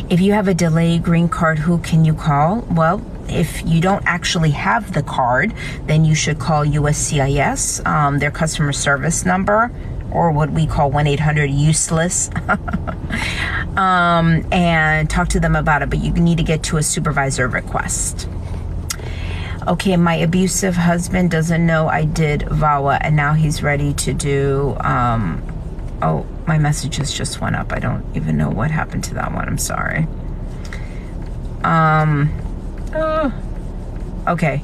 If you have a delayed green card, who can you call? Well, if you don't actually have the card, then you should call USCIS, their customer service number, or what we call 1-800-USELESS, and talk to them about it. But you need to get to a supervisor request. Okay, my abusive husband doesn't know I did VAWA, and now he's ready to do, oh, my messages just went up. I don't even know what happened to that one. I'm sorry. Okay.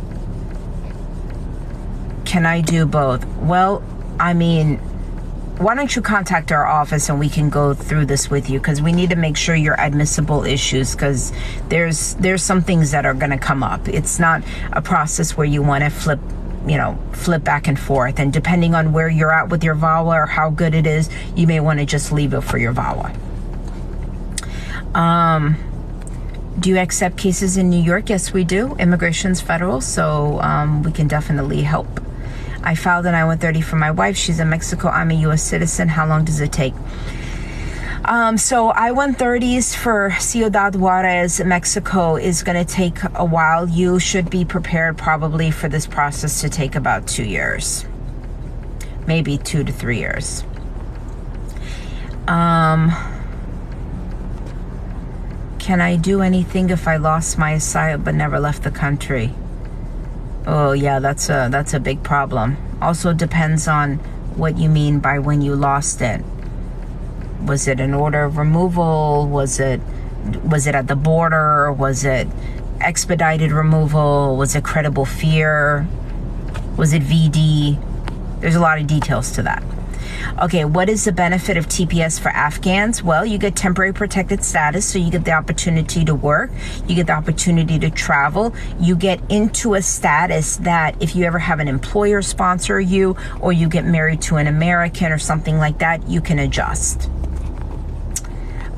Can I do both? Well, I mean, why don't you contact our office and we can go through this with you, because we need to make sure your admissible issues, because there's some things that are going to come up. It's not a process where you want to flip back and forth, and depending on where you're at with your VAWA or how good it is, you may want to just leave it for your VAWA. Do you accept cases in New York? Yes, we do. Immigration's federal, so we can definitely help. I filed an I-130 for my wife. She's in Mexico. I'm a U.S. citizen. How long does it take? So I-130s for Ciudad Juarez, Mexico is going to take a while. You should be prepared probably for this process to take about 2 years, maybe 2 to 3 years. Can I do anything if I lost my asylum but never left the country? Oh yeah, that's a big problem. Also depends on what you mean by when you lost it. Was it an order of removal? Was it at the border? Was it expedited removal? Was it credible fear? Was it VD? There's a lot of details to that. Okay, what is the benefit of TPS for Afghans? Well, you get temporary protected status, so you get the opportunity to work, you get the opportunity to travel, you get into a status that if you ever have an employer sponsor you, or you get married to an American or something like that, you can adjust.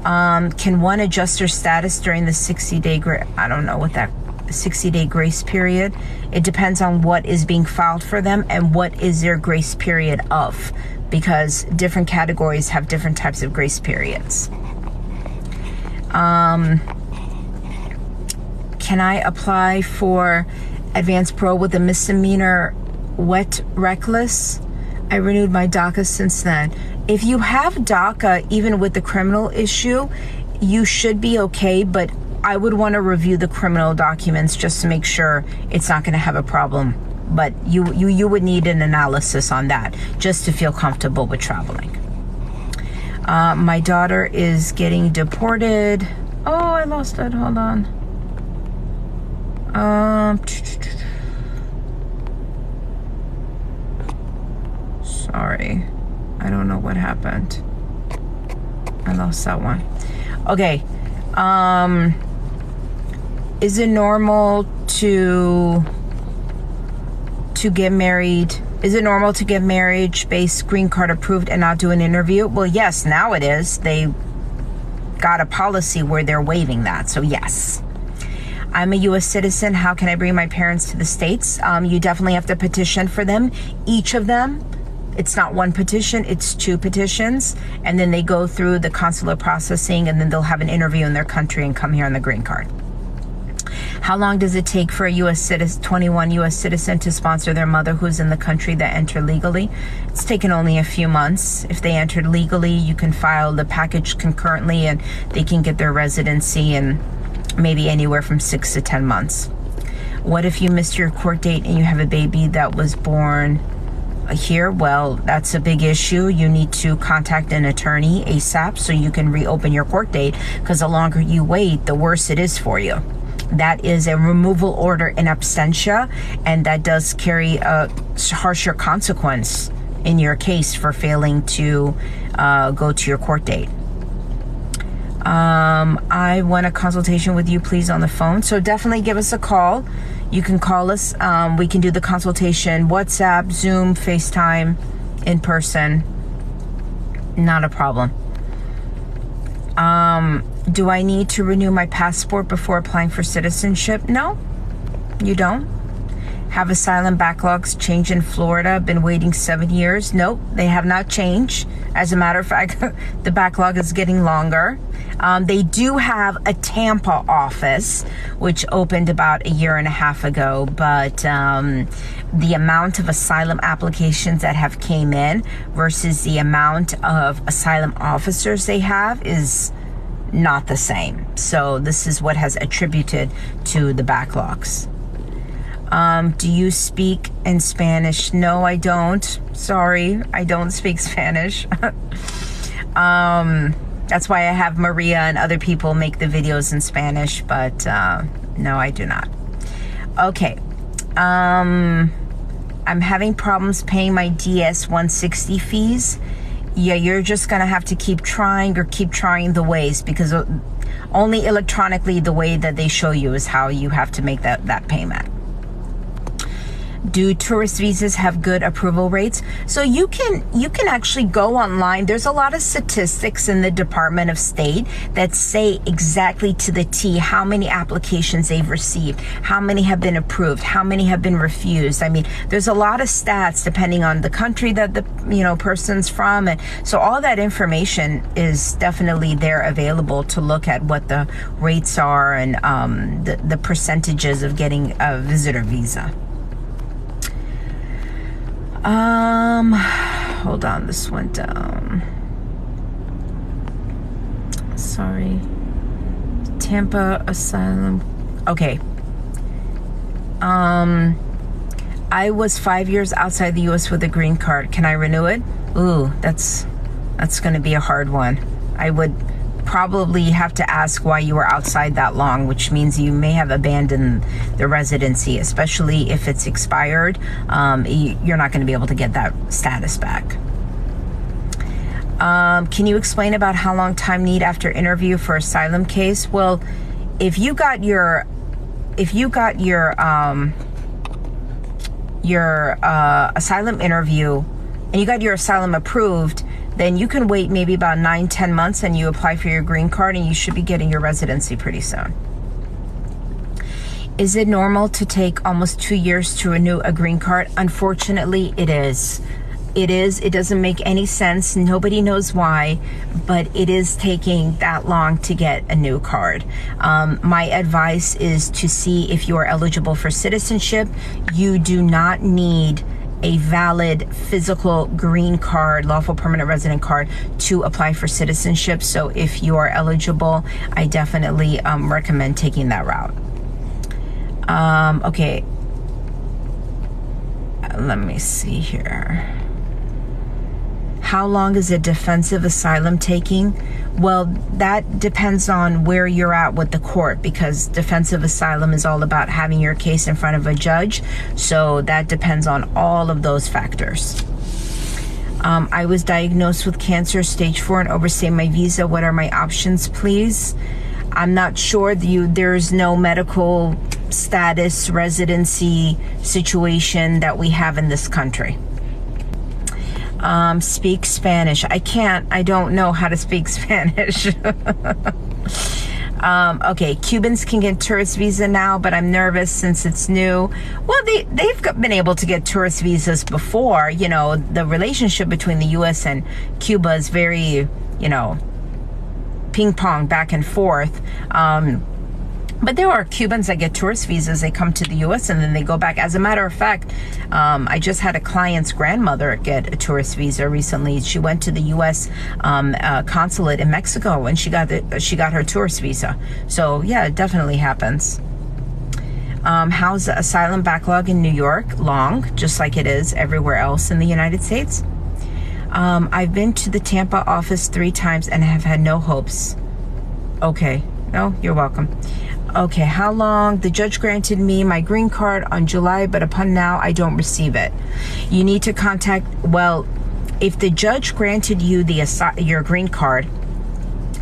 Can one adjust their status during the 60-day I don't know what that 60-day grace period? It depends on what is being filed for them and what is their grace period of, because different categories have different types of grace periods. Can I apply for Advanced Pro with a misdemeanor wet reckless? I renewed my DACA since then. If you have DACA, even with the criminal issue, you should be okay, but I would want to review the criminal documents just to make sure it's not going to have a problem. But you would need an analysis on that just to feel comfortable with traveling. My daughter is getting deported. Oh, I lost it. Hold on. Sorry. I don't know what happened. I lost that one. Okay. Is it normal to get married? Is it normal to get marriage-based green card approved and not do an interview? Well, yes, now it is. They got a policy where they're waiving that, so yes. I'm a U.S. citizen. How can I bring my parents to the States? You definitely have to petition for them. Each of them, it's not one petition, it's 2 petitions, and then they go through the consular processing, and then they'll have an interview in their country and come here on the green card. How long does it take for a U.S. citizen, 21 U.S. citizen to sponsor their mother who's in the country that entered legally? It's taken only a few months. If they entered legally, you can file the package concurrently and they can get their residency in maybe anywhere from 6 to 10 months. What if you missed your court date and you have a baby that was born here? Well, that's a big issue. You need to contact an attorney ASAP so you can reopen your court date, because the longer you wait, the worse it is for you. That is a removal order in absentia, and that does carry a harsher consequence in your case for failing to go to your court date. I want a consultation with you, please, on the phone. So definitely give us a call. You can call us. We can do the consultation, WhatsApp, Zoom, FaceTime, in person. Not a problem. Do I need to renew my passport before applying for citizenship? No, you don't. Have asylum backlogs changed in Florida? Been waiting 7 years? Nope, they have not changed. As a matter of fact, the backlog is getting longer. They do have a Tampa office, which opened about a year and a half ago, but the amount of asylum applications that have came in versus the amount of asylum officers they have is not the same. So this is what has attributed to the backlogs. Do you speak in Spanish? No, I don't. Sorry, I don't speak Spanish. That's why I have Maria and other people make the videos in Spanish, but no, I do not. Okay. I'm having problems paying my DS 160 fees. Yeah, you're just gonna have to keep trying the ways, because only electronically the way that they show you is how you have to make that payment. Do tourist visas have good approval rates? So you can actually go online. There's a lot of statistics in the Department of State that say exactly to the T how many applications they've received, how many have been approved, how many have been refused. I mean, there's a lot of stats depending on the country that the person's from, and so all that information is definitely there available to look at what the rates are and the percentages of getting a visitor visa. Hold on, this went down. Sorry. Tampa asylum. Okay. I was 5 years outside the U.S. with a green card. Can I renew it? Ooh, that's going to be a hard one. I would probably have to ask why you were outside that long, which means you may have abandoned the residency, especially if it's expired. You're not going to be able to get that status back. Can you explain about how long time need after interview for asylum case? Well, if you got your asylum interview and you got your asylum approved, then you can wait maybe about 9-10 months and you apply for your green card and you should be getting your residency pretty soon. Is it normal to take almost 2 years to renew a green card? Unfortunately, it is. It is. It doesn't make any sense. Nobody knows why, but it is taking that long to get a new card. My advice is to see if you are eligible for citizenship. You do not need a valid physical green card, lawful permanent resident card, to apply for citizenship. So if you are eligible, I definitely recommend taking that route. Okay. Let me see here. How long is a defensive asylum taking? Well, that depends on where you're at with the court, because defensive asylum is all about having your case in front of a judge. So that depends on all of those factors. I was diagnosed with cancer, stage 4, and overstayed my visa. What are my options, please? I'm not sure. There's no medical status residency situation that we have in this country. Speak Spanish. I can't. I don't know how to speak Spanish. Okay, Cubans can get tourist visa now, but I'm nervous since it's new. Well, they've been able to get tourist visas before. You know, the relationship between the U.S. and Cuba is very, ping pong back and forth. But there are Cubans that get tourist visas. They come to the U.S. and then they go back. As a matter of fact, I just had a client's grandmother get a tourist visa recently. She went to the U.S. Consulate in Mexico and she got her tourist visa. So yeah, it definitely happens. How's the asylum backlog in New York? Long, just like it is everywhere else in the United States. I've been to the Tampa office 3 times and have had no hopes. Okay. No, you're welcome. Okay, how long? The judge granted me my green card on July, but upon now, I don't receive it. You need to contact, well, if the judge granted you your green card,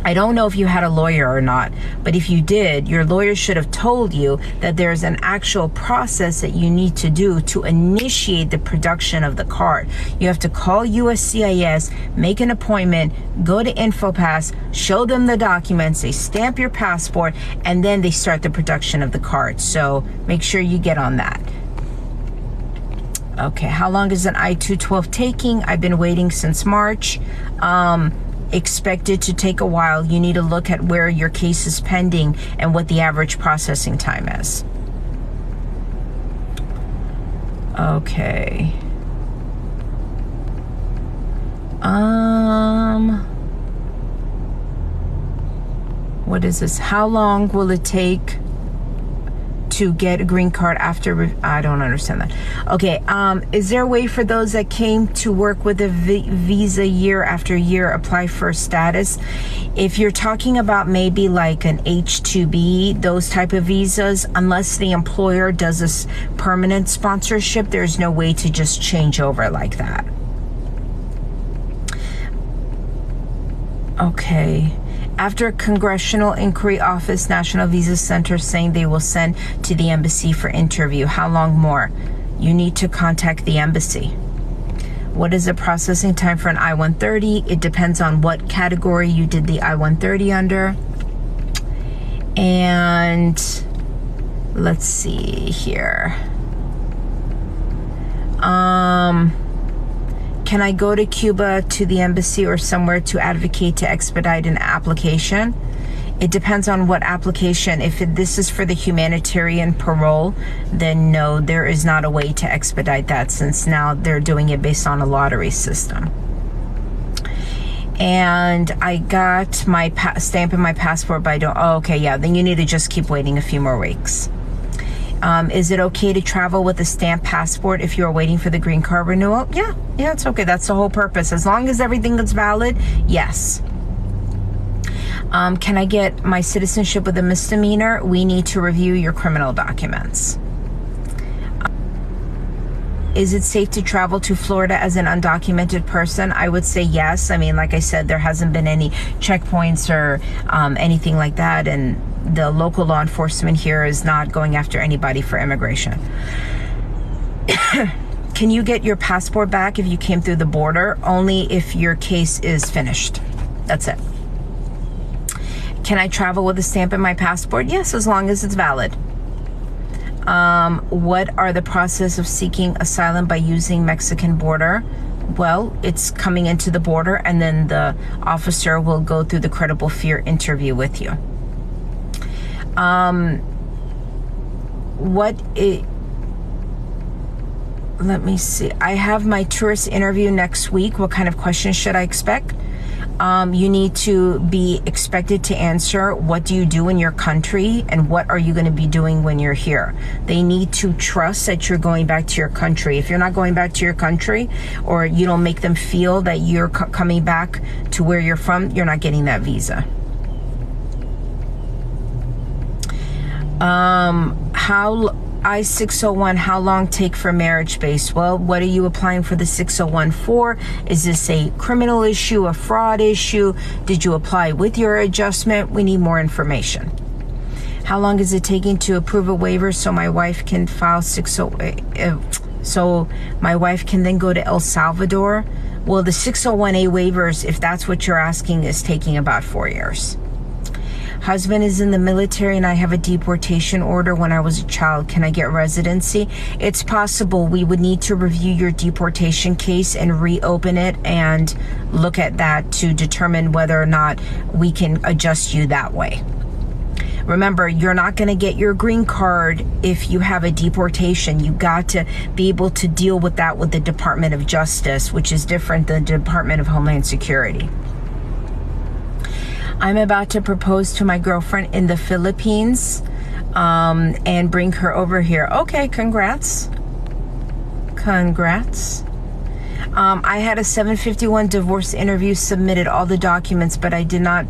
I don't know if you had a lawyer or not, but if you did, your lawyer should have told you that there's an actual process that you need to do to initiate the production of the card. You have to call USCIS, make an appointment, go to InfoPass, show them the documents, they stamp your passport, and then they start the production of the card. So make sure you get on that. Okay, how long is an I-212 taking? I've been waiting since March. Expected to take a while. You need to look at where your case is pending and what the average processing time is. Okay. What is this? How long will it take to get a green card after? I don't understand that. Okay. Is there a way for those that came to work with a visa year after year apply for status? If you're talking about maybe like an H-2B, those type of visas, unless the employer does this permanent sponsorship, there's no way to just change over like that. Okay. After Congressional Inquiry Office, National Visa Center saying they will send to the embassy for interview. How long more? You need to contact the embassy. What is the processing time for an I-130? It depends on what category you did the I-130 under. And let's see here. Can I go to Cuba to the embassy or somewhere to advocate to expedite an application? It depends on what application. If this is for the humanitarian parole, then no, there is not a way to expedite that, since now they're doing it based on a lottery system. And I got my stamp in my passport, but I don't. Oh, okay, yeah, then you need to just keep waiting a few more weeks. Is it okay to travel with a stamped passport if you're waiting for the green card renewal? Yeah, it's okay. That's the whole purpose. As long as everything is valid, yes. Can I get my citizenship with a misdemeanor? We need to review your criminal documents. Is it safe to travel to Florida as an undocumented person? I would say yes. I mean, like I said, there hasn't been any checkpoints or anything like that, and the local law enforcement here is not going after anybody for immigration. Can you get your passport back if you came through the border? Only if your case is finished. That's it. Can I travel with a stamp in my passport? Yes, as long as it's valid. What are the process of seeking asylum by using Mexican border? Well, it's coming into the border, and then the officer will go through the credible fear interview with you. Let me see. I have my tourist interview next week. What kind of questions should I expect? You need to be expected to answer, what do you do in your country and what are you going to be doing when you're here? They need to trust that you're going back to your country. If you're not going back to your country, or you don't make them feel that you're coming back to where you're from, you're not getting that visa. I-601, how long take for marriage base? Well, what are you applying for the 601 for? Is this a criminal issue, a fraud issue? Did you apply with your adjustment? We need more information. How long is it taking to approve a waiver so my wife can file 601? So my wife can then go to El Salvador? Well, the 601A waivers, if that's what you're asking, is taking about 4 years. Husband is in the military and I have a deportation order when I was a child. Can I get residency? It's possible. We would need to review your deportation case and reopen it and look at that to determine whether or not we can adjust you that way. Remember, you're not going to get your green card if you have a deportation. You got to be able to deal with that with the Department of Justice, which is different than the Department of Homeland Security. I'm about to propose to my girlfriend in the Philippines and bring her over here. Okay, congrats. Congrats. I had a 751 divorce interview, submitted all the documents, but I did not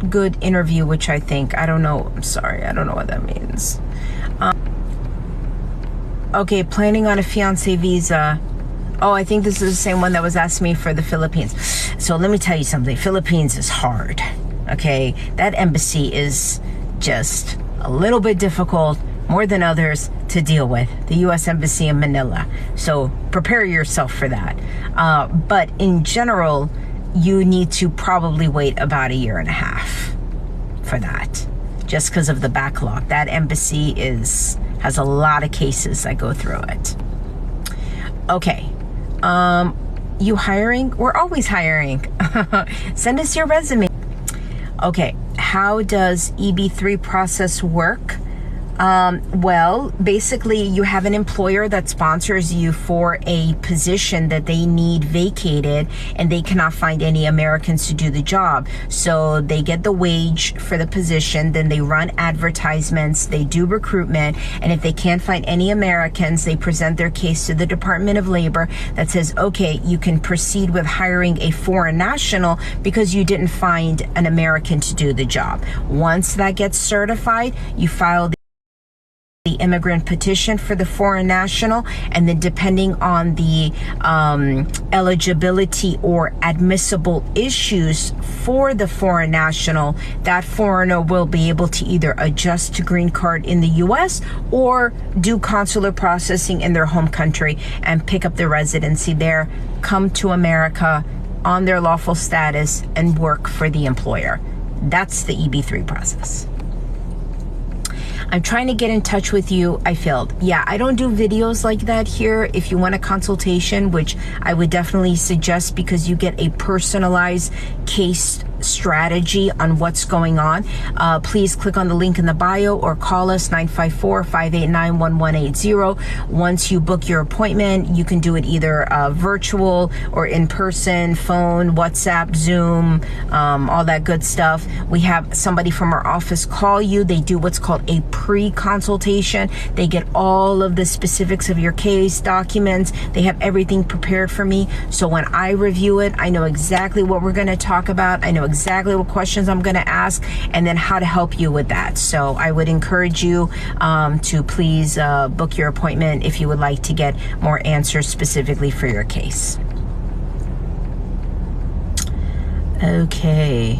good interview, which I think, I don't know. I'm sorry. I don't know what that means. Okay, planning on a fiance visa. Oh, I think this is the same one that was asking me for the Philippines. So let me tell you something. Philippines is hard, okay? That embassy is just a little bit difficult, more than others, to deal with. The U.S. Embassy in Manila. So prepare yourself for that. But in general, you need to probably wait about 1.5 years for that. just because of the backlog. That embassy has a lot of cases that go through it. Okay. You hiring? We're always hiring. Send us your resume. Okay. How does EB3 process work? Well, basically you have an employer that sponsors you for a position that they need vacated, and they cannot find any Americans to do the job. So they get the wage for the position, then they run advertisements, they do recruitment, and if they can't find any Americans, they present their case to the Department of Labor that says, okay, you can proceed with hiring a foreign national because you didn't find an American to do the job. Once that gets certified, you file the immigrant petition for the foreign national, and then depending on the eligibility or admissible issues for the foreign national, that foreigner will be able to either adjust to green card in the US or do consular processing in their home country and pick up their residency there, come to America on their lawful status, and work for the employer. That's the EB3 process. I'm trying to get in touch with you. I failed. Yeah, I don't do videos like that here. If you want a consultation, which I would definitely suggest because you get a personalized case strategy on what's going on, please click on the link in the bio or call us 954-589-1180. Once you book your appointment, you can do it either virtual or in person, phone, WhatsApp, Zoom, all that good stuff. We have somebody from our office call you. They do what's called a pre-consultation. They get all of the specifics of your case, documents. They have everything prepared for me. So when I review it, I know exactly what we're going to talk about. I know exactly what questions I'm going to ask, and then how to help you with that. So I would encourage you to please book your appointment if you would like to get more answers specifically for your case. Okay.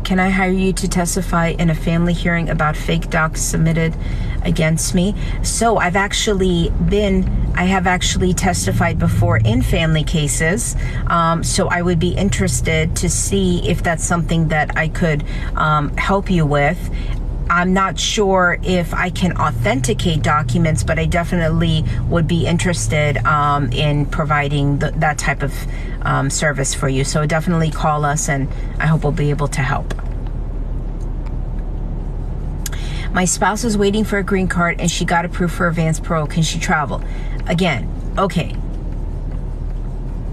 Can I hire you to testify in a family hearing about fake docs submitted against me? So I have actually testified before in family cases. So I would be interested to see if that's something that I could help you with. I'm not sure if I can authenticate documents, but I definitely would be interested in providing that type of service for you. So definitely call us, and I hope we'll be able to help. My spouse is waiting for a green card and she got approved for advanced parole. Can she travel? Again, okay.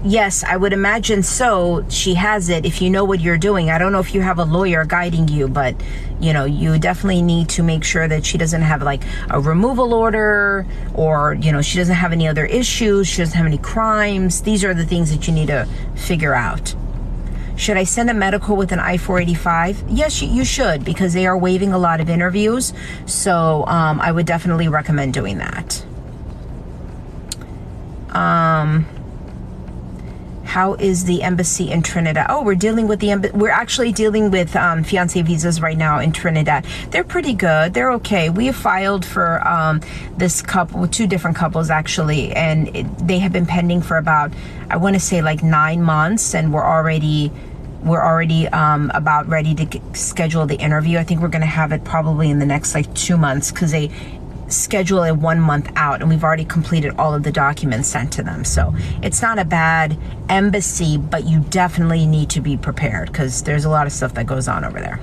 Yes, I would imagine so. She has it if you know what you're doing. I don't know if you have a lawyer guiding you, but you definitely need to make sure that she doesn't have like a removal order, or she doesn't have any other issues, she doesn't have any crimes. These are the things that you need to figure out. Should I send a medical with an I-485? Yes, you should, because they are waiving a lot of interviews. So I would definitely recommend doing that. How is the embassy in Trinidad? Oh, we're dealing with we're actually dealing with fiancé visas right now in Trinidad. They're pretty good. They're okay. We have filed for this couple, two different couples actually, and they have been pending for about, I want to say like 9 months, and we're already about ready to schedule the interview. I think we're going to have it probably in the next like 2 months, because they schedule it 1 month out, and we've already completed all of the documents sent to them. So it's not a bad embassy, but you definitely need to be prepared because there's a lot of stuff that goes on over there.